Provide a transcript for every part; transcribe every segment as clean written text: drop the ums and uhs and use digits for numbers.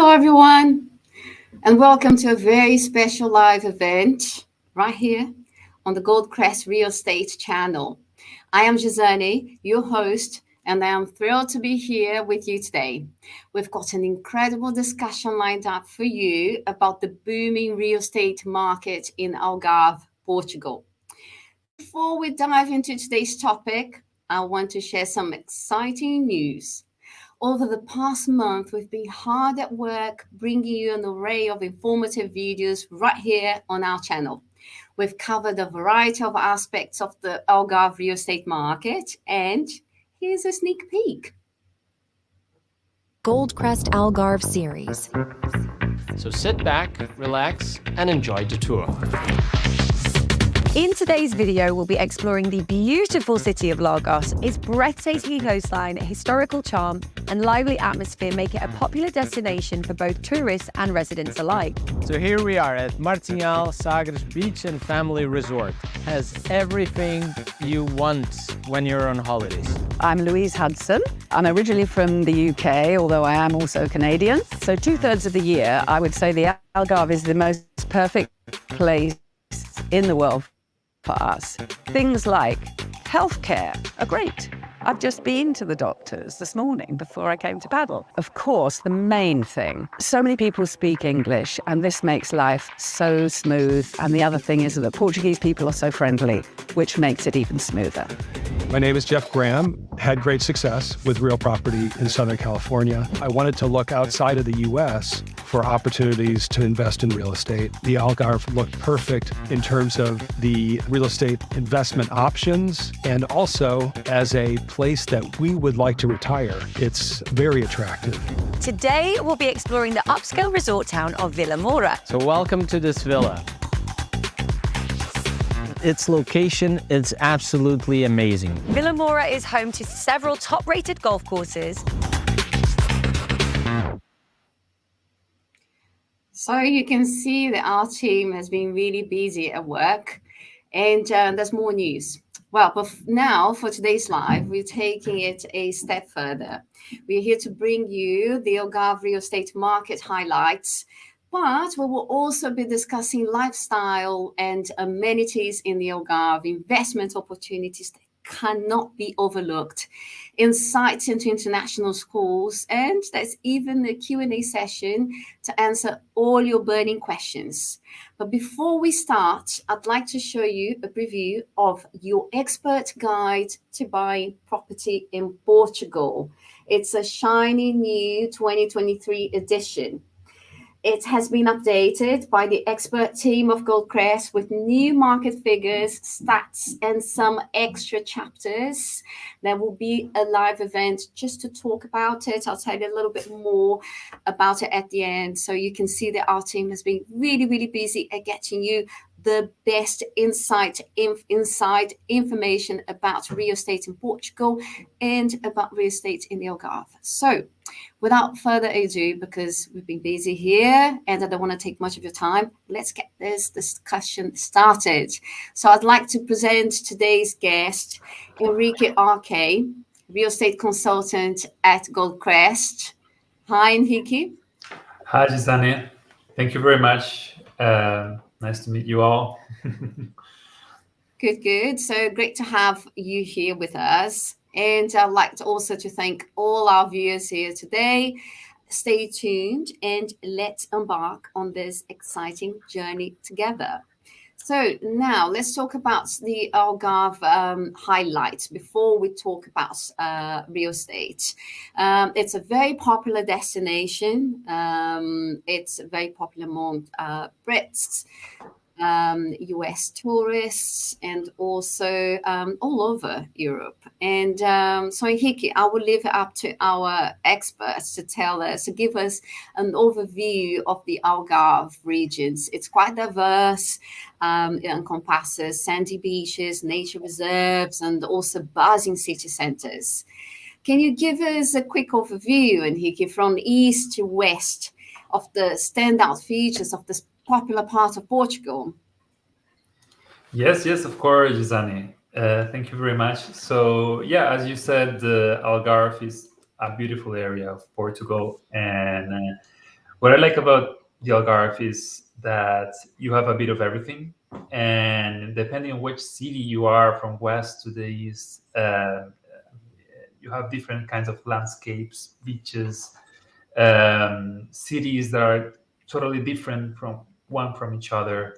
Hello, everyone, and welcome to a very special live event right here on the Goldcrest Real Estate channel. I am Gisane, your host, and I am thrilled to be here with you today. We've got an incredible discussion lined up for you about the booming real estate market in Algarve, Portugal. Before we dive into today's topic, I want to share some exciting news. Over the past month, we've been hard at work bringing you an array of informative videos right here on our channel. We've covered a variety of aspects of the Algarve real estate market, and here's a sneak peek. Goldcrest Algarve series. So sit back, relax, and enjoy the tour. In today's video, we'll be exploring the beautiful city of Lagos. Its breathtaking coastline, historical charm, and lively atmosphere make it a popular destination for both tourists and residents alike. So here we are at Martinhal Sagres Beach and Family Resort. Has everything you want when you're on holidays. I'm Louise Hudson. I'm originally from the UK, although I am also Canadian. So 2/3 of the year, I would say the Algarve is the most perfect place in the world for us. Things like healthcare are great. I've just been to the doctors this morning before I came to paddle. Of course, the main thing, so many people speak English and this makes life so smooth. And the other thing is that Portuguese people are so friendly, which makes it even smoother. My name is Jeff Graham, had great success with real property in Southern California. I wanted to look outside of the US for opportunities to invest in real estate. The Algarve looked perfect in terms of the real estate investment options and also as a place that we would like to retire. It's very attractive. Today, we'll be exploring the upscale resort town of Vila Moura. So welcome to this villa. Its location is absolutely amazing. Vila Moura is home to several top-rated golf courses. So you can see that our team has been really busy at work, and there's more news. Well, but now for today's live, we're taking it a step further. We're here to bring you the Algarve real estate market highlights, but we will also be discussing lifestyle and amenities in the Algarve, investment opportunities that cannot be overlooked, insights into international schools, and there's even a Q&A session to answer all your burning questions. But before we start, I'd like to show you a preview of your expert guide to buying property in Portugal. It's a shiny new 2023 edition. It has been updated by the expert team of Goldcrest with new market figures, stats, and some extra chapters. There will be a live event just to talk about it. I'll tell you a little bit more about it at the end. So you can see that our team has been really, really busy at getting you the best inside information about real estate in Portugal and about real estate in the Algarve. So without further ado, because we've been busy here and I don't want to take much of your time, let's get this discussion started. So I'd like to present today's guest, Enrique RK, real estate consultant at Goldcrest. Hi, Enrique. Hi, Gisane. Thank you very much. Nice to meet you all. Good. So great to have you here with us. And I'd like to also to thank all our viewers here today. Stay tuned and let's embark on this exciting journey together. So now let's talk about the Algarve highlights before we talk about real estate. It's a very popular destination. It's very popular among Brits, US tourists, and also all over Europe. And so, Enrique, I will leave it up to our experts to tell us, to give us an overview of the Algarve regions. It's quite diverse. It encompasses sandy beaches, nature reserves, and also buzzing city centers. Can you give us a quick overview, Enrique, from east to west of the standout features of this popular part of Portugal? Yes, of course, Gisane. Thank you very much. So, yeah, as you said, the Algarve is a beautiful area of Portugal, and What I like about the Algarve is that you have a bit of everything, and depending on which city you are, from west to the east, you have different kinds of landscapes, beaches, cities that are totally different from each other.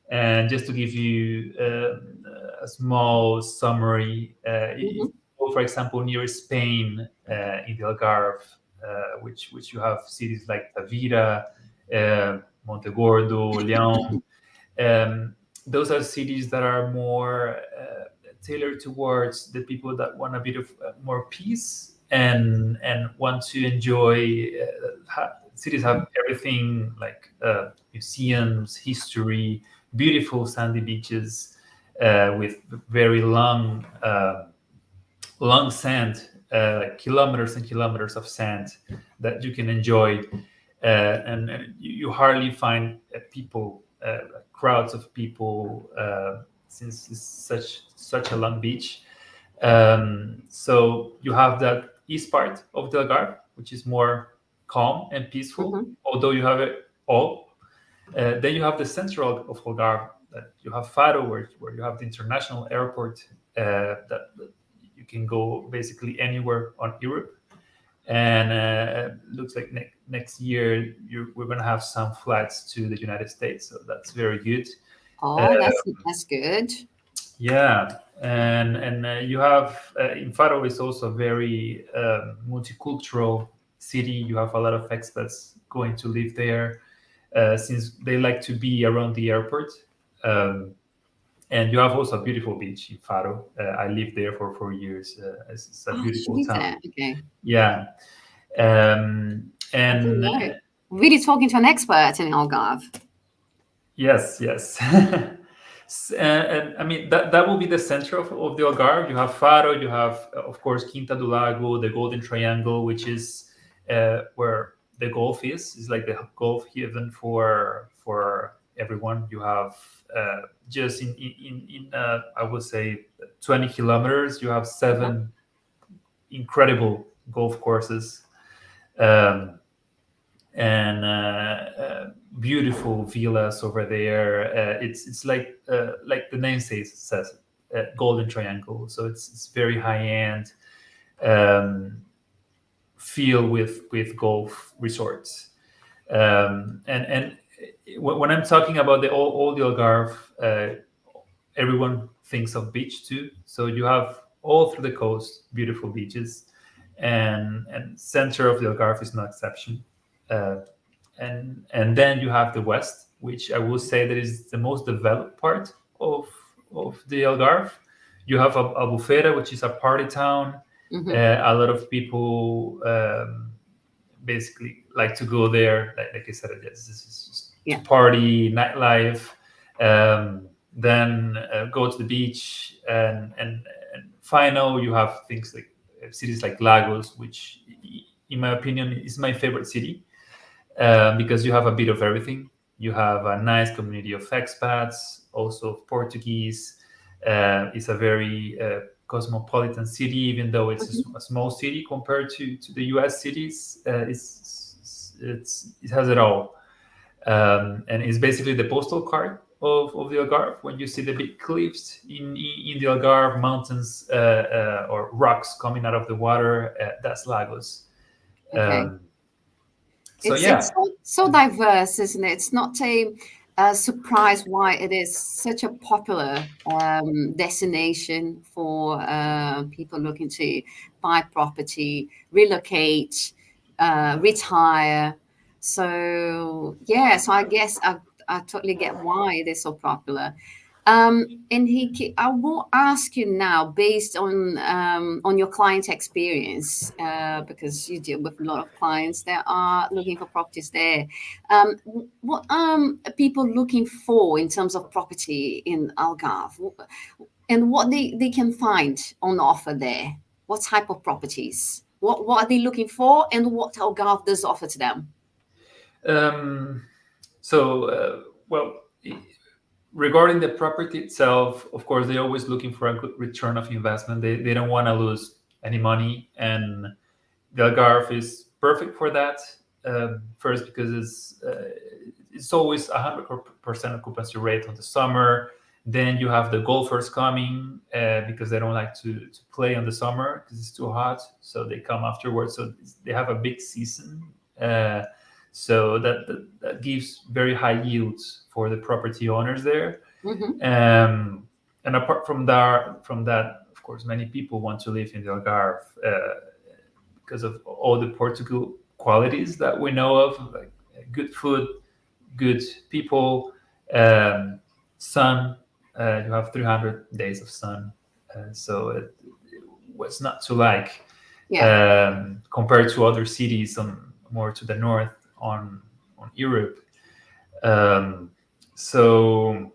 And just to give you a small summary, for example, near Spain, in the Algarve, which you have cities like Tavira, Montegordo, León. Those are cities that are more tailored towards the people that want a bit of more peace and want to enjoy. Cities have everything like museums, history, beautiful sandy beaches with very long sand, like kilometers and kilometers of sand that you can enjoy, and you hardly find people, crowds of people, since it's such a long beach. So you have that east part of the Algarve, which is more calm and peaceful, although you have it all. Then you have the central of Algarve, that you have Faro, where you have the international airport, that you can go basically anywhere on Europe. And looks like next year we're going to have some flights to the United States, so that's very good. Oh, that's good. Yeah, and you have in Faro is also a very multicultural city. You have a lot of expats going to live there, since they like to be around the airport. And you have also a beautiful beach in Faro. I lived there for 4 years. It's a beautiful town. Okay. Yeah. And really talking to an expert in Algarve. Yes. And I mean, that will be the center of the Algarve. You have Faro, you have, of course, Quinta do Lago, the Golden Triangle, which is where the golf is like the golf haven for everyone. You have just in I would say 20 kilometers, you have 7 incredible golf courses, and beautiful villas over there. It's like the name says, Golden Triangle. So it's very high end, feel with golf resorts. And when I'm talking about all the Algarve, everyone thinks of beach too. So you have all through the coast beautiful beaches, and center of the Algarve is no exception. And then you have the west, which I will say that is the most developed part of the Algarve. You have Albufeira, which is a party town. A lot of people basically like to go there, like I said, to party, nightlife, then go to the beach, and final you have things like cities like Lagos, which in my opinion is my favorite city, because you have a bit of everything. You have a nice community of expats, also Portuguese. It's a very cosmopolitan city, even though it's a small city compared to the US cities. It has it all, and it's basically the postal card of the Algarve. When you see the big cliffs in the Algarve, mountains or rocks coming out of the water, that's Lagos. Okay. It's so diverse, isn't it? It's not a surprise why it is such a popular destination for people looking to buy property, relocate, retire. So I guess I totally get why it is so popular. And I will ask you now, based on your client experience, because you deal with a lot of clients that are looking for properties there. What are people looking for in terms of property in Algarve, and what they can find on offer there? What type of properties? What are they looking for, and what Algarve does offer to them? Regarding the property itself, of course, they're always looking for a good return of investment. They don't want to lose any money, and the Algarve is perfect for that. First, because it's always 100% occupancy rate on the summer. Then you have the golfers coming because they don't like to play on the summer because it's too hot, so they come afterwards. So they have a big season, so that gives very high yields for the property owners there. And apart from that, of course, many people want to live in the Algarve because of all the Portugal qualities that we know of, like good food, good people, sun. You have 300 days of sun, so what's not to like compared to other cities more to the north on Europe. So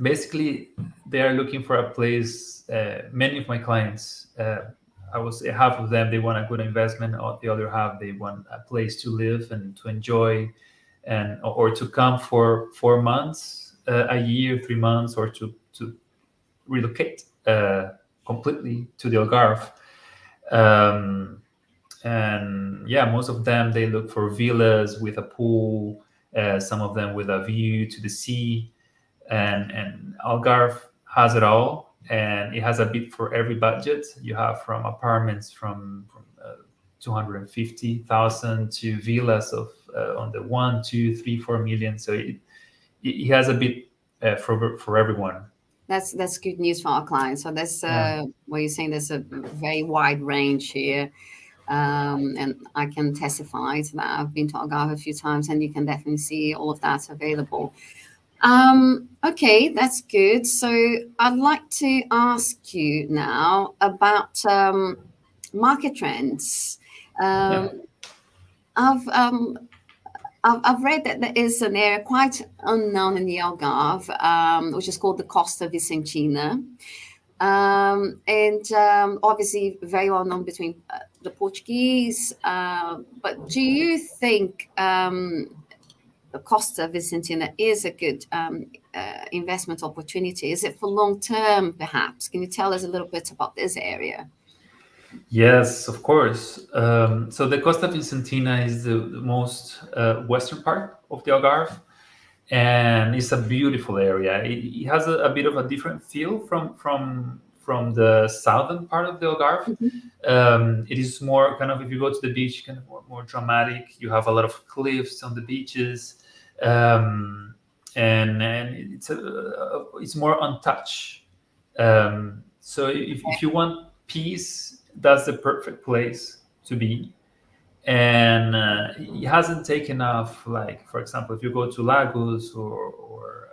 basically, they are looking for a place. Many of my clients, I would say half of them, they want a good investment, or the other half, they want a place to live and to enjoy, or to come for 4 months, a year, 3 months, or to relocate completely to the Algarve. And yeah, most of them, they look for villas with a pool, some of them with a view to the sea. And Algarve has it all, and it has a bit for every budget. You have from apartments from 250,000 to villas of on the 1, 2, 3, 4 million. So it has a bit for everyone. That's good news for our clients. So that's what you're saying. There's a very wide range here, and I can testify to that. I've been to Algarve a few times, and you can definitely see all of that available. Okay, that's good. So I'd like to ask you now about market trends. I've read that there is an area quite unknown in the Algarve, which is called the Costa Vicentina, and obviously very well known between the Portuguese. But do you think the Costa Vicentina is a good investment opportunity? Is it for long term, perhaps? Can you tell us a little bit about this area? Yes, of course. So the Costa Vicentina is the most western part of the Algarve, and it's a beautiful area. It has a bit of a different feel from the southern part of the Algarve. It is more kind of, if you go to the beach, kind of more dramatic. You have a lot of cliffs on the beaches, and it's more untouched. So if you want peace, that's the perfect place to be. And it hasn't taken off, like, for example, if you go to Lagos or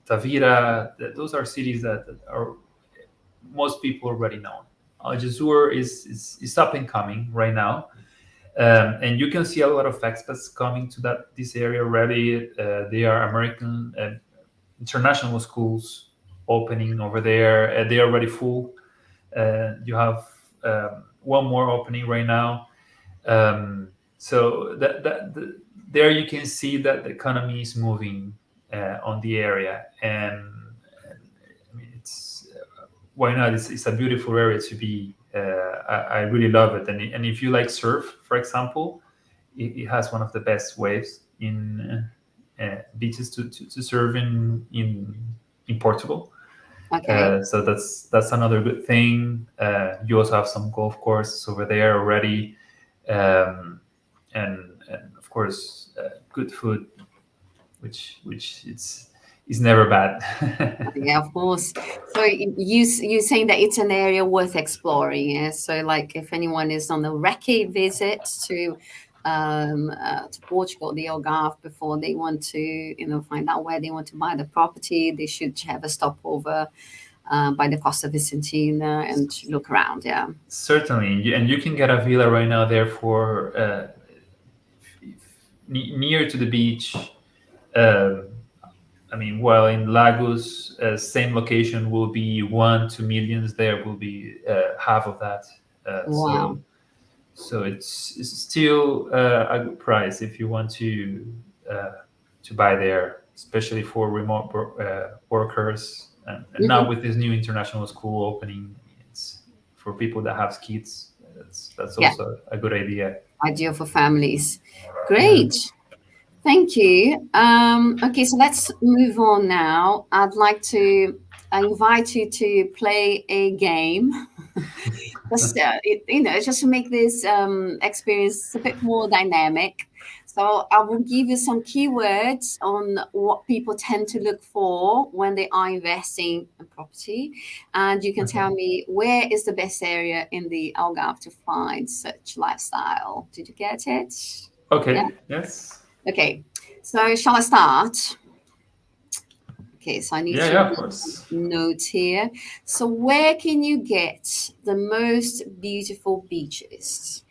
Tavira, those are cities that are most people already know. Algesur is up and coming right now, and you can see a lot of expats coming to this area already. They are American international schools opening over there. They are already full. You have one more opening right now. So there you can see that the economy is moving on the area, and I mean, it's why not? It's a beautiful area to be. I really love it, and if you like surf, for example, it has one of the best waves in beaches to surf in Portugal. Okay. So that's another good thing. You also have some golf courses over there already, and of course good food, which is never bad. Yeah, of course. So you saying that it's an area worth exploring. Yeah? So like if anyone is on a recce visit to Portugal, the Algarve, before they want to find out where they want to buy the property, they should have a stopover by the Costa Vicentina and look around. Yeah, certainly. And you can get a villa right now there for near to the beach. I mean, while in Lagos, same location will be 1-2 millions. There will be half of that. Wow. So it's still a good price if you want to buy there, especially for remote workers. And now with this new international school opening, it's for people that have kids. That's also a good idea. Ideal for families. Great. Thank you. Okay, so let's move on now. I'd like to invite you to play a game. Just just to make this experience a bit more dynamic. So I will give you some keywords on what people tend to look for when they are investing in property, and you can tell me where is the best area in the Algarve to find such lifestyle. Did you get it? Yeah. Okay. Yes. Okay. So shall I start? Okay, so I need Yeah. to Yeah. Of course. note here. So where can you get the most beautiful beaches?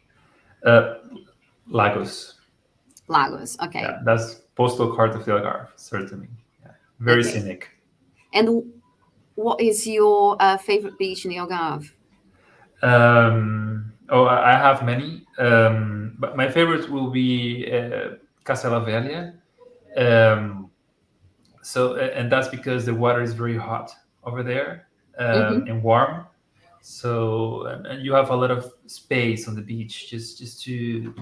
Lagos. Lagos. Yeah, Okay. that's postal card of the Algarve, certainly. Yeah. Very Okay. scenic. And what is your favorite beach in the Algarve? I have many, but my favorite will be Casa la Velha. Um, and that's because the water is very hot over there, Mm-hmm. and warm. So, and you have a lot of space on the beach just to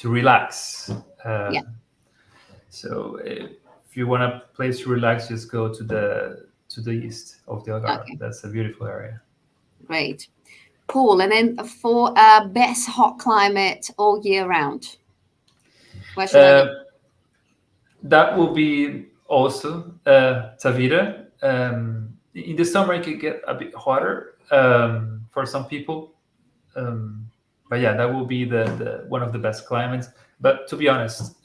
relax. Yeah. So if you want a place to relax, just go to the east of the Algarve. Okay. That's a beautiful area. Great. Cool. And then for best hot climate all year round, where should I go? That will be also Tavira. In the summer, it could get a bit hotter for some people. But yeah, that will be the one of the best climates. But to be honest,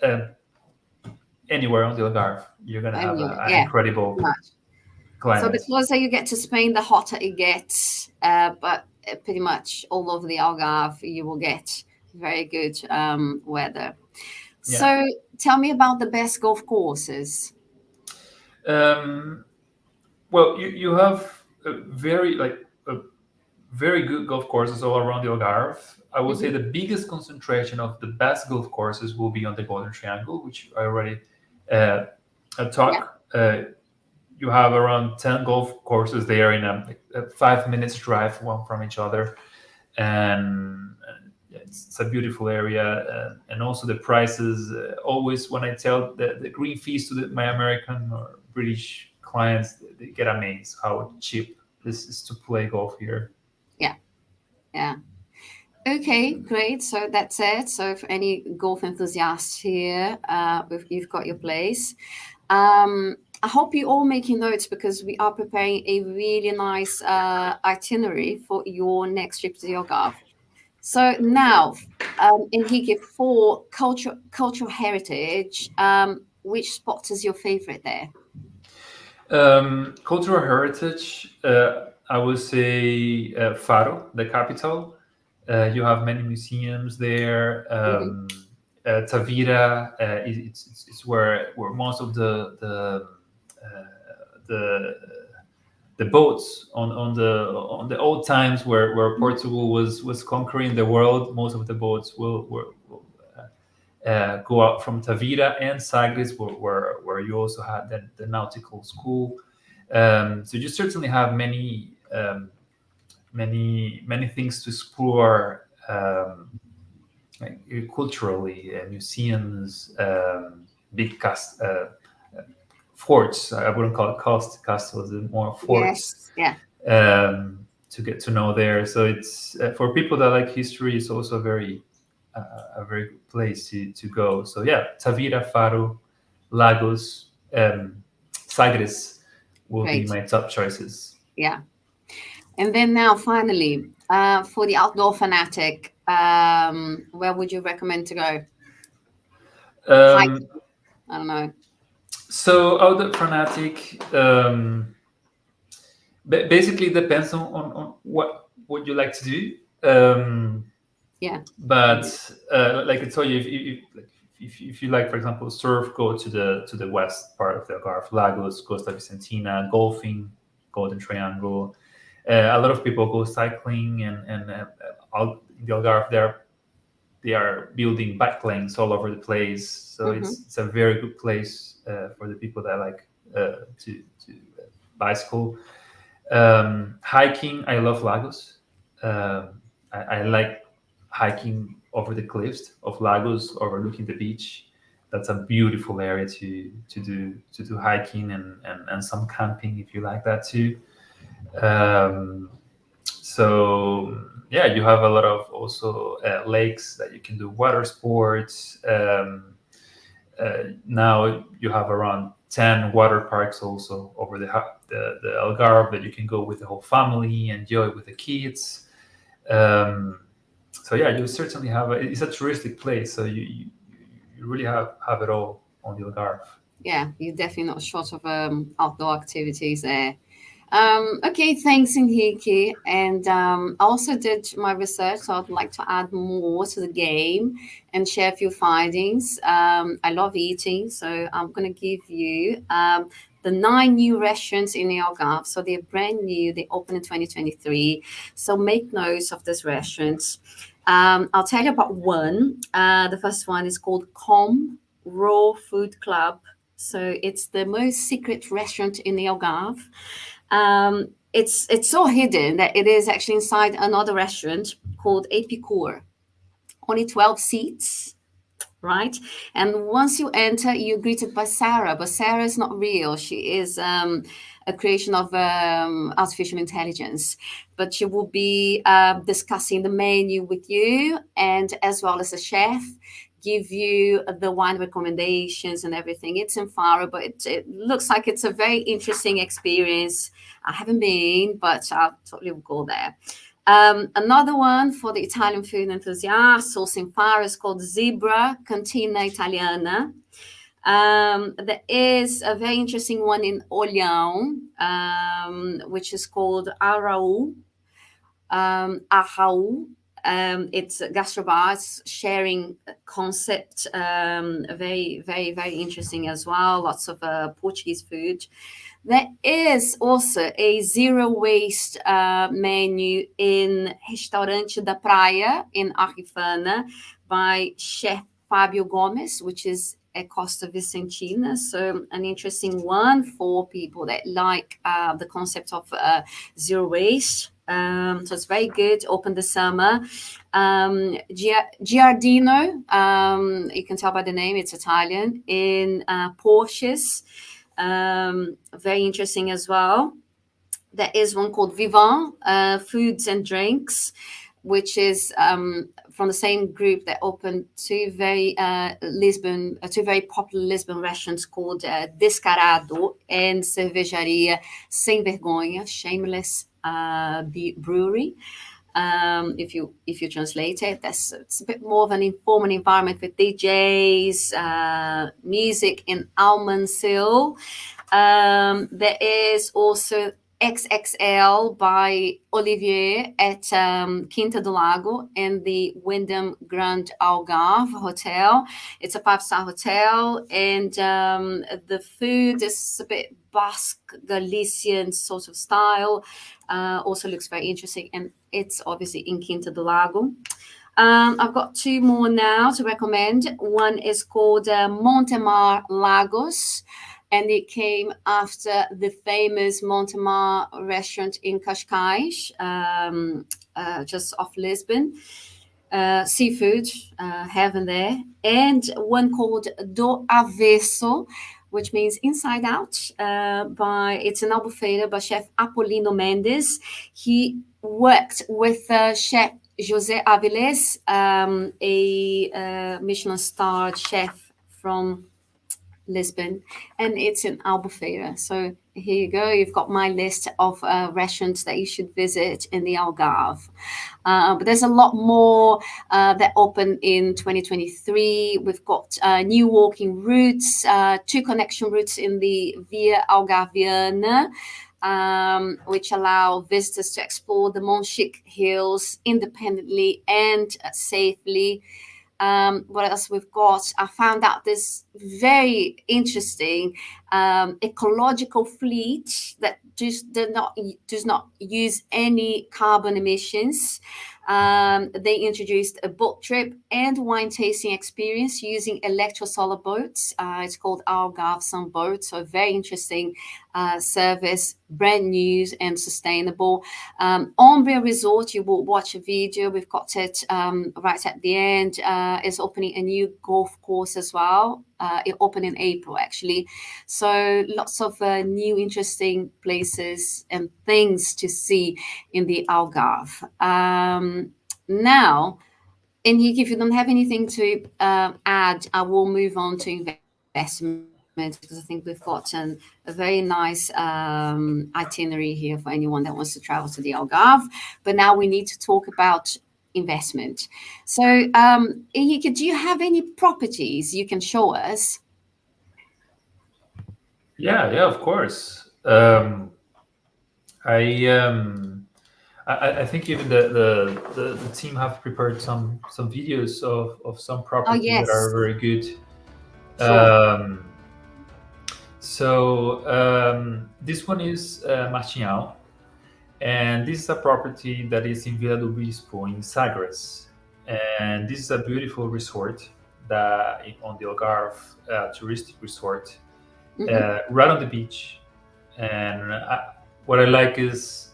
anywhere on the Algarve, you're gonna have Anyway, an yeah. incredible Much. So the climate. closer you get to Spain, the hotter it gets. But pretty much all over the Algarve, you will get very good weather. Yeah. So tell me about the best golf courses. Well, you have very good golf courses all around the Algarve. I would say the biggest concentration of the best golf courses will be on the Golden Triangle, which I already talked. You have around 10 golf courses there in a 5 minutes drive one from each other, and it's a beautiful area. And also the prices. Always when I tell the green fees to my American or British clients, they get amazed how cheap this is to play golf here. Yeah. Okay, great. So that's it. So for any golf enthusiasts here, you've got your place. I hope you're all making notes because we are preparing a really nice itinerary for your next trip to the Algarve. So now, Enrique, for cultural heritage, which spot is your favorite there? Cultural heritage, I would say Faro, the capital. You have many museums there. Tavira, it's where most of the boats on the old times where Portugal was conquering the world. Most of the boats will go out from Tavira and Sagres, where you also had the nautical school. So you certainly have many things to explore, culturally, museums, big forts. I wouldn't call it castles, more forts. Yes. Yeah. To get to know there. So it's for people that like history. It's also a very good place to go. So yeah, Tavira, Faro, Lagos, Sagres will be Great. my top choices. Yeah. And then now, finally, for the outdoor fanatic, where would you recommend to go? I don't know. So outdoor fanatic, basically depends on what you like to do. Yeah. But like I told you, if you like, for example, surf, go to the west part of the Algarve, Lagos, Costa Vicentina, golfing, Golden Triangle. A lot of people go cycling, and in the Algarve, they are building bike lanes all over the place. So it's a very good place for the people that like to bicycle. Hiking, I love Lagos. I like hiking over the cliffs of Lagos, overlooking the beach. That's a beautiful area to do hiking and some camping if you like that too. So yeah, you have a lot of also lakes that you can do water sports. Now you have around 10 water parks also over the Algarve that you can go with the whole family, enjoy with the kids. So yeah, you certainly it's a touristic place, so you really have it all on the Algarve. Yeah, you're definitely not short of outdoor activities there. Okay, thanks, Enrique. And I also did my research, so I'd like to add more to the game and share a few findings. I love eating, so I'm going to give you the 9 new restaurants in the Algarve. So they're brand new, they opened in 2023. So make notes of these restaurants. I'll tell you about one. The first one is called Com Raw Food Club. So it's the most secret restaurant in the Algarve. It's so hidden that it is actually inside another restaurant called Epicure. Only 12 seats, right? And once you enter, you're greeted by Sarah, but Sarah is not real. She is a creation of artificial intelligence. But she will be discussing the menu with you, and as well as a chef, give you the wine recommendations and everything. It's in Faro, but it looks like it's a very interesting experience. I haven't been, but I'll totally go there. Another one for the Italian food enthusiasts, also in Faro, is called Zebra Cantina Italiana. There is a very interesting one in Olhão, which is called Arau. Arau. It's a gastrobar, it's sharing concept, very, very, very interesting as well. Lots of Portuguese food. There is also a zero waste menu in Restaurante da Praia in Arifana by Chef Fábio Gomes, which is a Costa Vicentina. So an interesting one for people that like the concept of zero waste. So it's very good. Open the summer. Giardino, you can tell by the name, it's Italian, in Porches. Very interesting as well. There is one called Vivant, Foods and Drinks, which is from the same group that opened two very popular Lisbon restaurants called Descarado and Cervejaria Sem Vergonha, Shameless Brewery. If you translate it, it's a bit more of an informal environment with DJs, music in Almansil. There is also XXL by Olivier at Quinta do Lago and the Wyndham Grand Algarve Hotel. It's a 5-star hotel, and the food is a bit Basque, Galician sort of style. Also looks very interesting, and it's obviously in Quinta do Lago. I've got 2 more now to recommend. One is called Montemar Lagos, and it came after the famous Montemar restaurant in Cascais, just off Lisbon. Seafood, heaven there. And one called Do Avesso, which means inside out. It's an Albufeira by Chef Apolino Mendes. He worked with Chef José Avilés, a Michelin-starred chef from Lisbon, and it's in Albufeira. So here you go. You've got my list of restaurants that you should visit in the Algarve. But there's a lot more that opened in 2023. We've got new walking routes, 2 connection routes in the Via Algarviana, which allow visitors to explore the Monchique Hills independently and safely. What else we've got? I found out this very interesting ecological fleet that just does not use any carbon emissions. They introduced a boat trip and wine tasting experience using electro-solar boats. It's called Algarve Sun Boat, so a very interesting service, brand new and sustainable. Ombre Resort, you will watch a video. We've got it right at the end. Is opening a new golf course as well. It opened in April, actually. So lots of new interesting places and things to see in the Algarve. Now, Enrique, if you don't have anything to add, I will move on to investment, because I think we've got a very nice itinerary here for anyone that wants to travel to the Algarve. But now we need to talk about investment. So, Enrique, do you have any properties you can show us? Yeah, of course. I think even the team have prepared some videos of some properties yes. that are very good. Sure. This one is Machinhal, and this is a property that is in Vila do Bispo in Sagres, and this is a beautiful resort that on the Algarve, touristic resort, right on the beach. And what I like is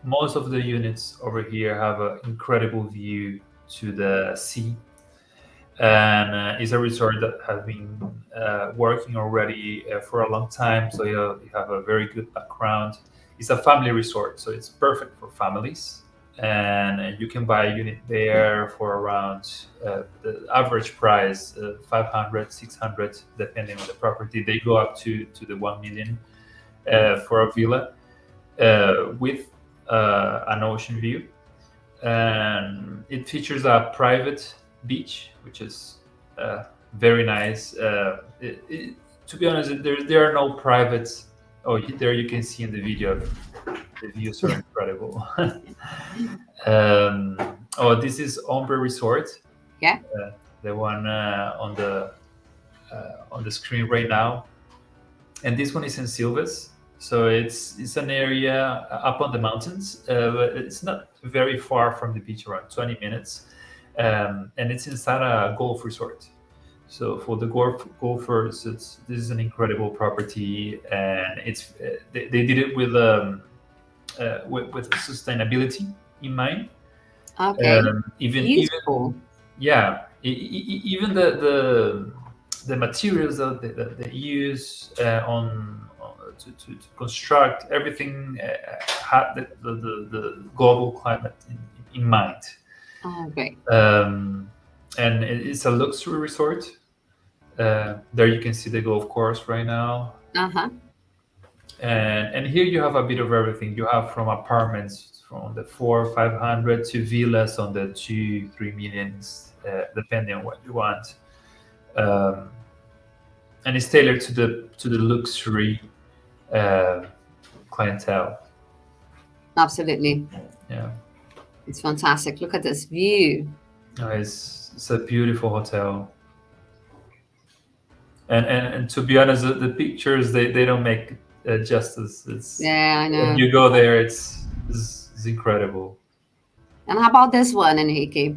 most of the units over here have an incredible view to the sea, and it's a resort that has been working already for a long time, so you have a very good background. It's a family resort, so it's perfect for families, and you can buy a unit there for around the average price 500, 600, depending on the property. They go up to the 1 million for a villa with an ocean view, and it features a private beach, which is very nice. To be honest, there are no private. Oh, there you can see in the video, the views are incredible. This is Ombre Resort. Yeah. The one on the screen right now, and this one is in Silves. So it's an area up on the mountains, but it's not very far from the beach, around 20 minutes, and it's inside a golf resort. So for the golfers, this is an incredible property, and it's they did it with sustainability in mind. Okay. Even the materials that they use to construct everything had the global climate in mind. Okay. And it's a luxury resort. There you can see the golf course right now. And here you have a bit of everything. You have from apartments from the 400-500 to villas on the 2-3 millions, depending on what you want. And it's tailored to the luxury clientele. Absolutely. Yeah. It's fantastic. Look at this view. It's a beautiful hotel. And to be honest, the pictures they don't make justice. Yeah, I know. When you go there, it's incredible. And how about this one, Enrique?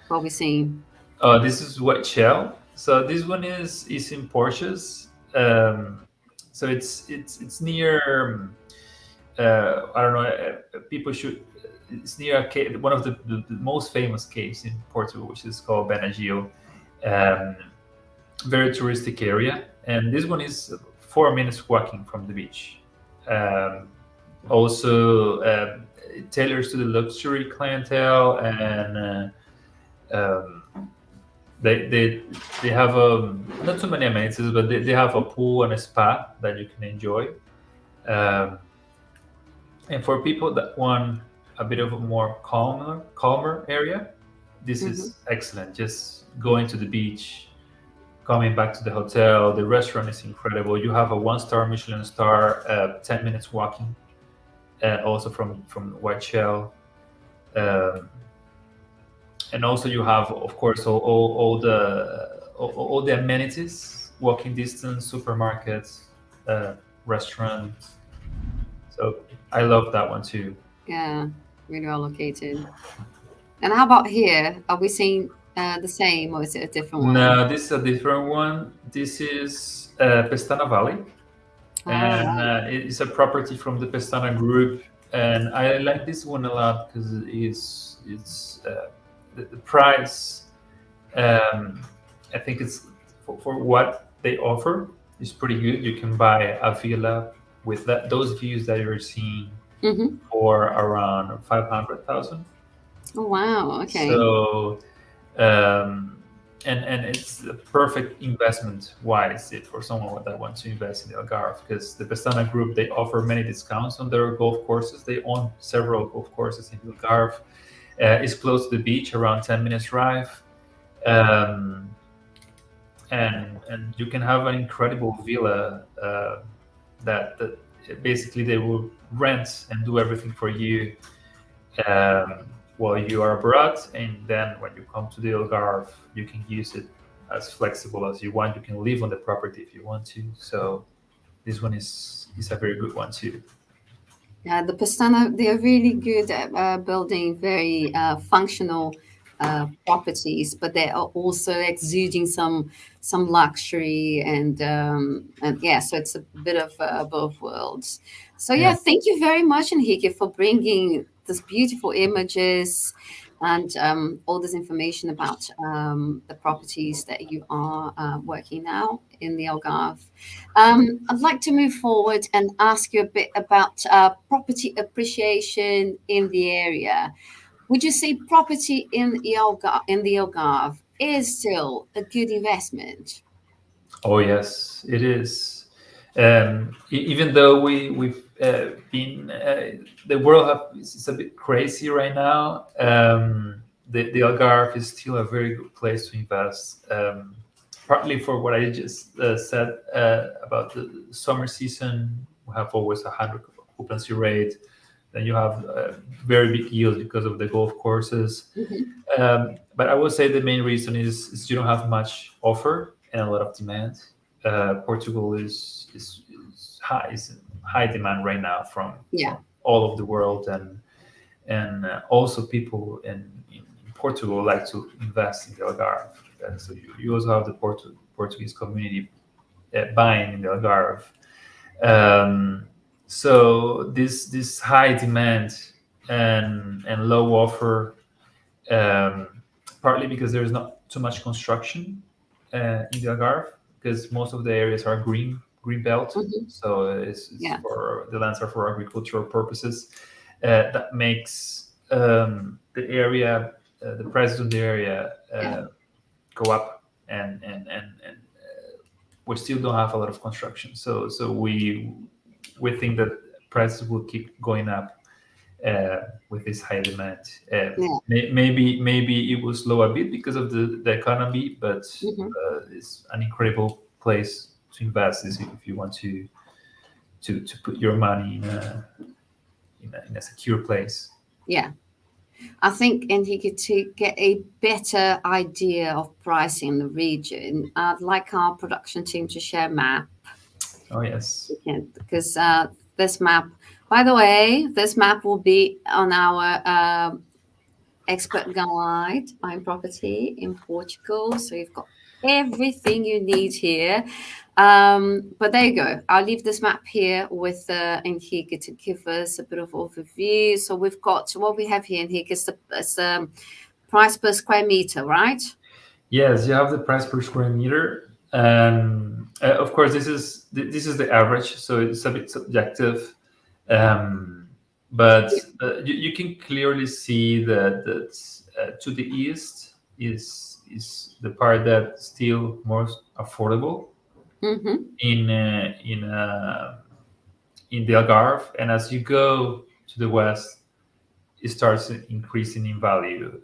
What we seeing? Oh, this is White Shell. So this one is in Portuguese. So it's near. I don't know. People should. It's near a cave, one of the most famous caves in Portugal, which is called Benagil. Very touristic area, and this one is 4 minutes walking from the beach. Also, it tailors to the luxury clientele, and they have not too many amenities, but they have a pool and a spa that you can enjoy. And for people that want a bit of a more calmer area, this is excellent. Just going to the beach, coming back to the hotel. The restaurant is incredible. You have a 1-star Michelin star, 10 minutes walking, also from White Shell. And also you have, of course, all the amenities walking distance, supermarkets, restaurants. So I love that one too. Yeah, really well located. And how about here? Are we seeing the same, or is it a different one? No, this is a different one. This is Pestana Valley, Ah, and it's a property from the Pestana Group. And I like this one a lot because it's the price. I think it's for what they offer is pretty good. You can buy a villa with those views that you're seeing mm-hmm. for around 500,000. Oh, wow. Okay. So and it's a perfect investment wise for someone that wants to invest in the Algarve, because the Pestana Group, they offer many discounts on their golf courses. They own several golf courses in the Algarve. It's close to the beach, around 10 minutes drive. And you can have an incredible villa that basically they will rent and do everything for you while you are abroad, and then when you come to the Algarve, you can use it as flexible as you want. You can live on the property if you want to. So this one is a very good one too. Yeah, the Pastana, they are really good at building very functional properties, but they are also exuding some luxury and yeah, so it's a bit of both worlds. So yeah, Yeah. thank you very much, Enrique, for bringing this beautiful images and all this information about the properties that you are working now in the Algarve. I'd like to move forward and ask you a bit about property appreciation in the area. Would you say property in the Algarve is still a good investment? Oh yes, it is. Even though we've been the world is a bit crazy right now, the Algarve is still a very good place to invest. Partly for what I just said about the summer season, we have always 100 occupancy rate. Then you have very big yields because of the golf courses. But I would say the main reason is you don't have much offer and a lot of demand. Portugal is high demand right now from Yeah. all of the world, and also people in Portugal like to invest in the Algarve. And so you also have the Portuguese community buying in the Algarve. So this high demand and low offer, partly because there's not too much construction in the Algarve, because most of the areas are green belt, so it's Yeah. for the lands are for agricultural purposes. That makes the area, the prices of the area go up, and we still don't have a lot of construction. So we think that prices will keep going up with this high demand. Maybe it will slow a bit because of the economy, but it's an incredible place to invest if you want to put your money in a secure place. Yeah. I think, and he could to get a better idea of pricing in the region. I'd like our production team to share a map. Oh yes. Because this map, by the way, this map will be on our expert guide, buying property in Portugal. So you've got everything you need here. But there you go. I'll leave this map here with Enrique to give us a bit of overview. So we've got what we have here, Enrique, is the price per square meter, right? Yes, you have the price per square meter. Of course, this is the average, so it's a bit subjective. But you can clearly see that to the east is the part that's still more affordable in the Algarve, and as you go to the west, it starts increasing in value.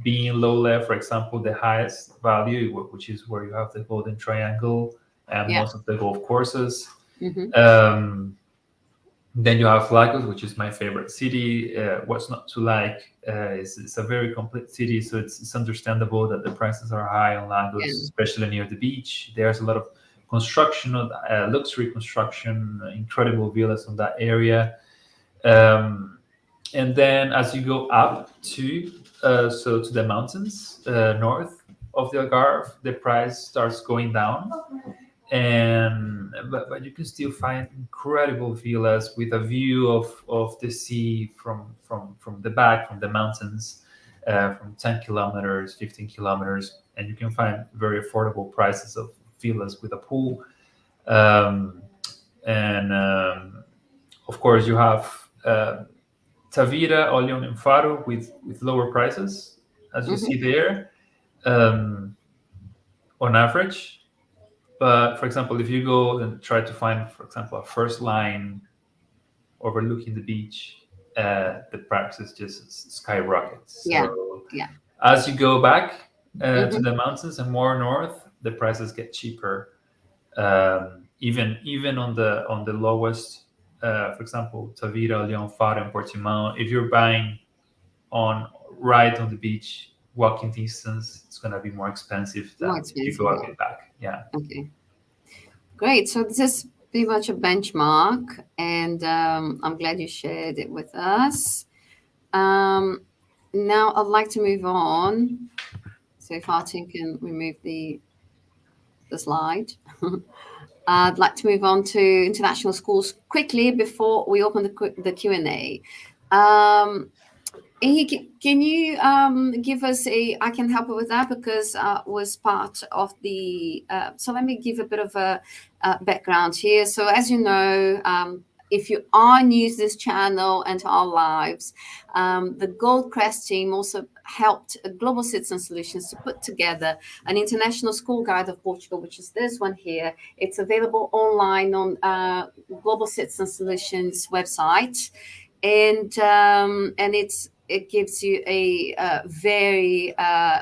Being low left, for example, the highest value, which is where you have the Golden Triangle and most of the golf courses. Then you have Lagos, which is my favorite city. What's not to like is it's a very complete city, so it's understandable that the prices are high on Lagos, Yeah. especially near the beach. There's a lot of construction, luxury construction, incredible villas on that area. And then as you go up to to the mountains north of the Algarve, the price starts going down, and but you can still find incredible villas with a view of the sea from the back, from the mountains, from 10 kilometers, 15 kilometers, and you can find very affordable prices of villas with a pool. And of course you have Tavira, Olhão and Faro with lower prices, as you see there, on average. But for example, if you go and try to find, for example, a first line overlooking the beach, the prices just skyrocket. So Yeah. as you go back to the mountains and more north, the prices get cheaper. Even on the lowest, for example, Tavira, Leão, Faro, and Portimão, if you're buying right on the beach, walking distance, it's going to be more expensive than More if you expensive. go a Yeah. bit back. Yeah. Okay. Great. So this is pretty much a benchmark, and I'm glad you shared it with us. Now I'd like to move on. So if our team can remove the slide. I'd like to move on to international schools quickly before we open the Q&A. Can you give us I can help with that because was part of the, so let me give a bit of a background here. So as you know, if you are new to this channel and to our lives, the Gold Crest team also helped Global Citizen Solutions to put together an international school guide of Portugal, which is this one here. It's available online on Global Citizen Solutions website, and it gives you a very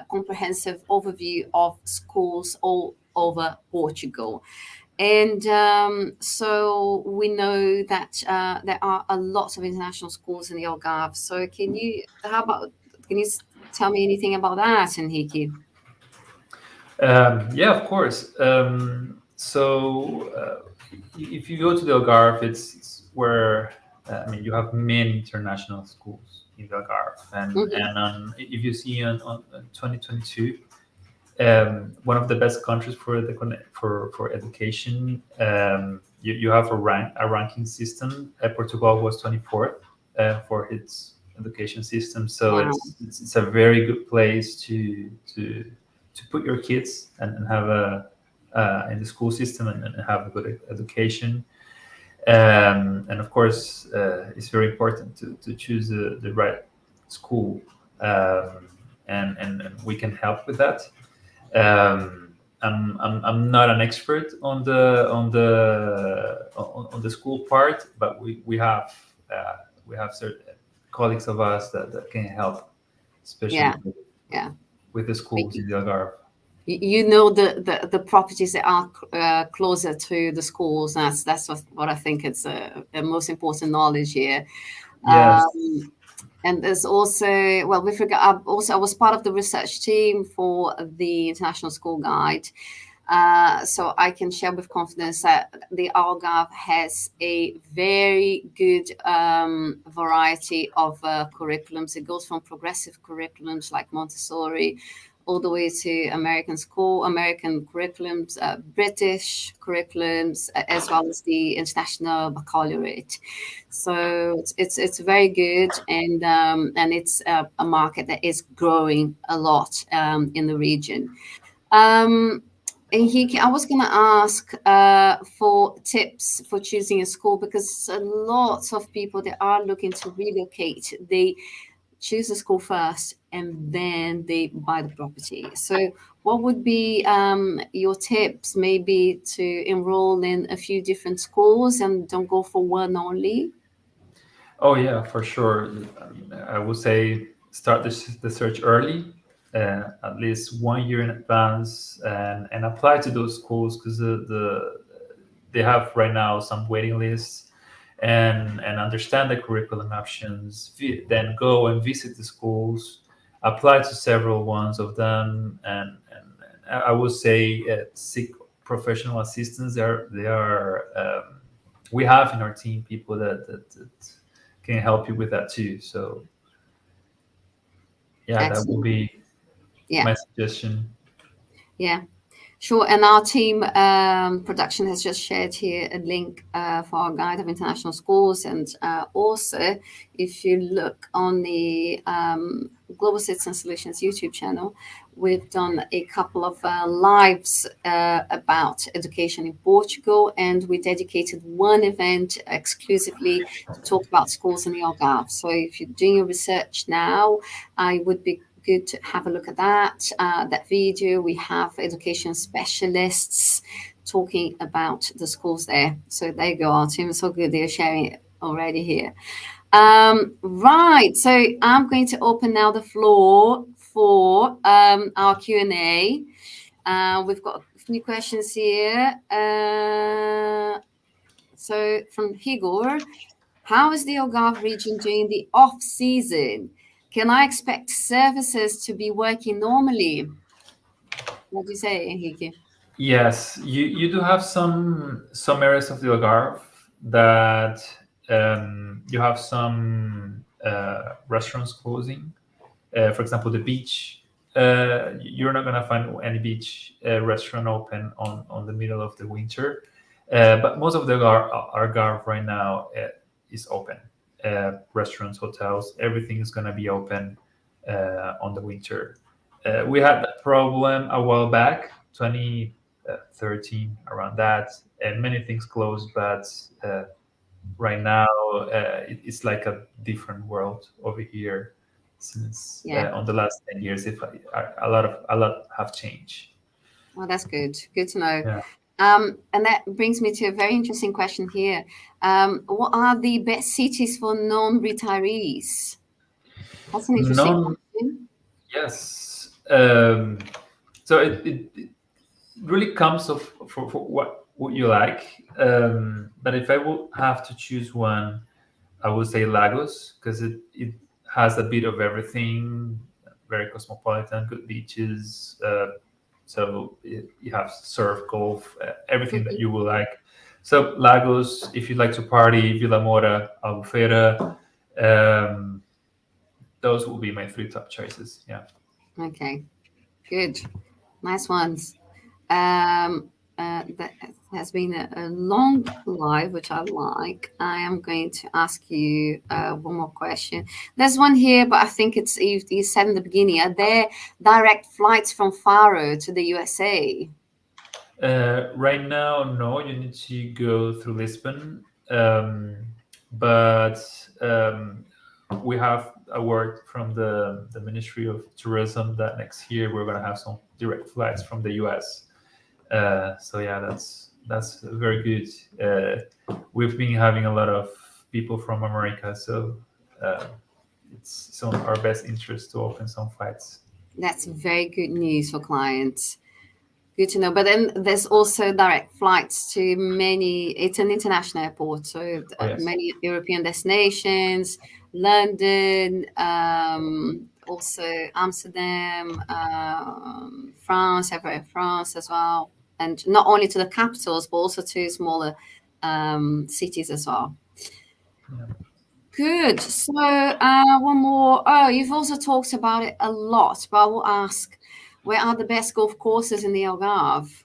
comprehensive overview of schools all over Portugal. And so we know that there are a lot of international schools in the Algarve. So can you tell me anything about that, Henrique? Yeah, of course. If you go to the Algarve, it's where you have many international schools in the Algarve, and if you see on 2022, one of the best countries for education, you have a ranking system. Portugal was 24th for its education system, so Wow. it's a very good place to put your kids and have in the school system and have a good education. And of course, it's very important to choose the right school, and we can help with that. I'm not an expert on the school part, but we have certain colleagues of us that can help, especially with the schools in the Algarve. You know the properties that are closer to the schools. That's what I think it's the most important knowledge here. Yes. And there's also, well, with regard, I was part of the research team for the International School Guide. So I can share with confidence that the Algarve has a very good variety of curriculums. It goes from progressive curriculums like Montessori all the way to American curriculums, British curriculums, as well as the international baccalaureate. So it's very good, and it's a market that is growing a lot in the region. Henrique, I was going to ask for tips for choosing a school, because lots of people that are looking to relocate, they choose a school first and then they buy the property. So what would be your tips, maybe to enroll in a few different schools and don't go for one only? Oh yeah, for sure. I would say start the search early, at least 1 year in advance, and apply to those schools, because they have right now some waiting lists, and understand the curriculum options, then go and visit the schools, apply to several ones of them, and I would say seek professional assistance. We have in our team people that can help you with that too. So yeah, that Excellent. would be Yeah. my suggestion. Yeah. Sure, and our team production has just shared here a link for our guide of international schools, and also if you look on the Global Citizen Solutions YouTube channel, we've done a couple of lives about education in Portugal, and we dedicated one event exclusively to talk about schools in the Algarve. So if you're doing your research now, I would be good to have a look at that video. We have education specialists talking about the schools there. So there you go, our team is so good, they're sharing it already here. Right, so I'm going to open now the floor for our Q&A. We've got a few questions here. So from Higor, how is the Algarve region during the off-season? Can I expect services to be working normally? What do you say, Enrique? Yes, you do have some areas of the Algarve that you have some restaurants closing. For example, the beach. You're not gonna find any beach restaurant open on the middle of the winter, but most of the Algarve right now is open. Restaurants, hotels, everything is gonna be open on the winter. We had that problem a while back, 2013, around that, and many things closed. But right now, it's like a different world over here. Since on the last 10 years, if a lot have changed. Well, that's good. Good to know. Yeah. And that brings me to a very interesting question here. What are the best cities for non-retirees? That's an interesting question. Yes. So it really comes for what you like. But if I would have to choose one, I would say Lagos, because it has a bit of everything, very cosmopolitan, good beaches. So you have surf, golf, everything that you will like. So Lagos, if you like to party, Vila Moura, Albufeira, those will be my 3 top choices. Yeah. Okay, good. Nice ones. That has been a long live, which I like. I am going to ask you one more question. There's one here, but I think it's you said in the beginning. Are there direct flights from Faro to the USA? Right now, no. You need to go through Lisbon, but we have a word from the Ministry of Tourism that next year we're going to have some direct flights from the US. So yeah, that's very good. We've been having a lot of people from America, so it's on our best interest to open some flights. That's very good news for clients. Good to know. But then there's also direct flights to many. It's an international airport, so yes. Many European destinations, London, also Amsterdam, France, everywhere in France as well, and not only to the capitals, but also to smaller cities as well. Yeah. Good. So one more. Oh, you've also talked about it a lot, but I will ask, where are the best golf courses in the Algarve?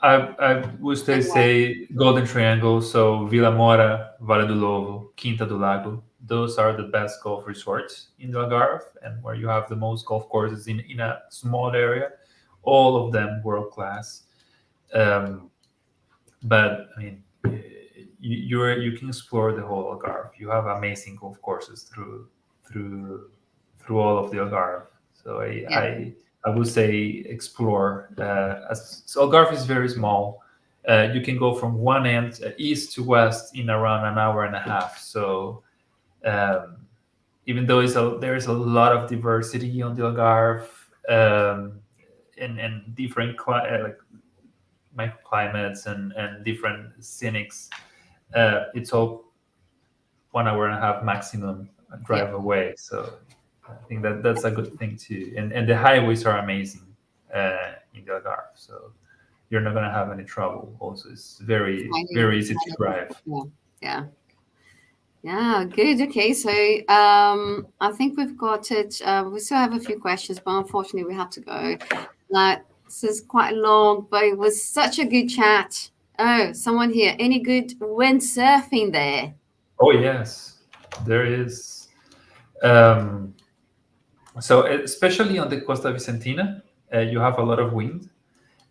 I would say Golden Triangle, so Vila Moura, Vale do Lobo, Quinta do Lago. Those are the best golf resorts in the Algarve, and where you have the most golf courses in a small area. All of them world class. But I mean, you can explore the whole Algarve. You have amazing golf courses through all of the Algarve. So I would say explore. So Algarve is very small. You can go from one end east to west in around an hour and a half. So even though there is a lot of diversity on the Algarve and different microclimates and different scenics. It's all 1.5 hour maximum drive away. So I think that's a good thing too. And the highways are amazing in the Algarve. So you're not going to have any trouble. Also, it's very easy to drive. Yeah. Yeah, good. Okay, so I think we've got it. We still have a few questions, but unfortunately we have to go. This is quite long, but it was such a good chat. Oh, someone here. Any good windsurfing there? Oh yes, there is. So especially on the Costa Vicentina, you have a lot of wind.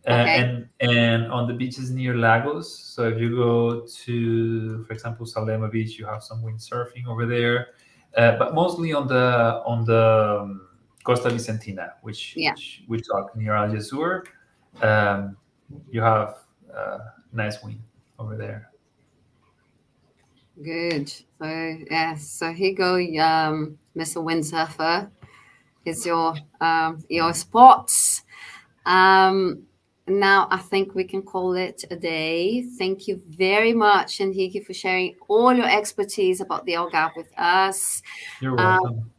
Okay. And on the beaches near Lagos, so if you go to, for example, Salema Beach, you have some windsurfing over there, but mostly on the Costa Vicentina, which we talk near Algesur. You have nice wind over there. Good. So yeah. So here you go, Mr. Windsurfer. Is your spots. Now I think we can call it a day. Thank you very much, Enrique, for sharing all your expertise about the Algarve with us. You're welcome.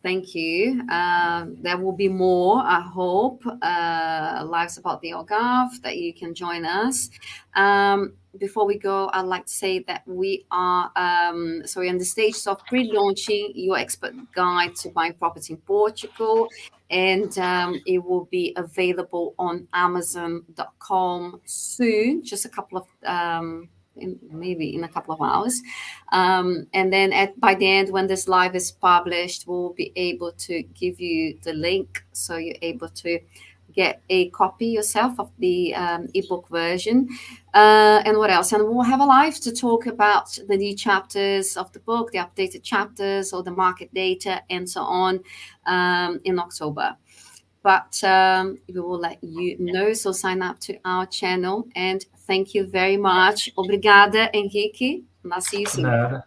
Thank you. There will be more, I hope, lives about the Algarve that you can join us. Before we go, I'd like to say that we are we're in the stages of pre-launching your expert guide to buying property in Portugal, and it will be available on Amazon.com soon. Just a couple of maybe in a couple of hours, and then by the end, when this live is published, we'll be able to give you the link so you're able to get a copy yourself of the ebook version. And what else? And we'll have a live to talk about the new chapters of the book, the updated chapters, or the market data, and so on in October. But we will let you know. So sign up to our channel. And thank you very much. Obrigada, Henrique. And I'll see you soon. Nada.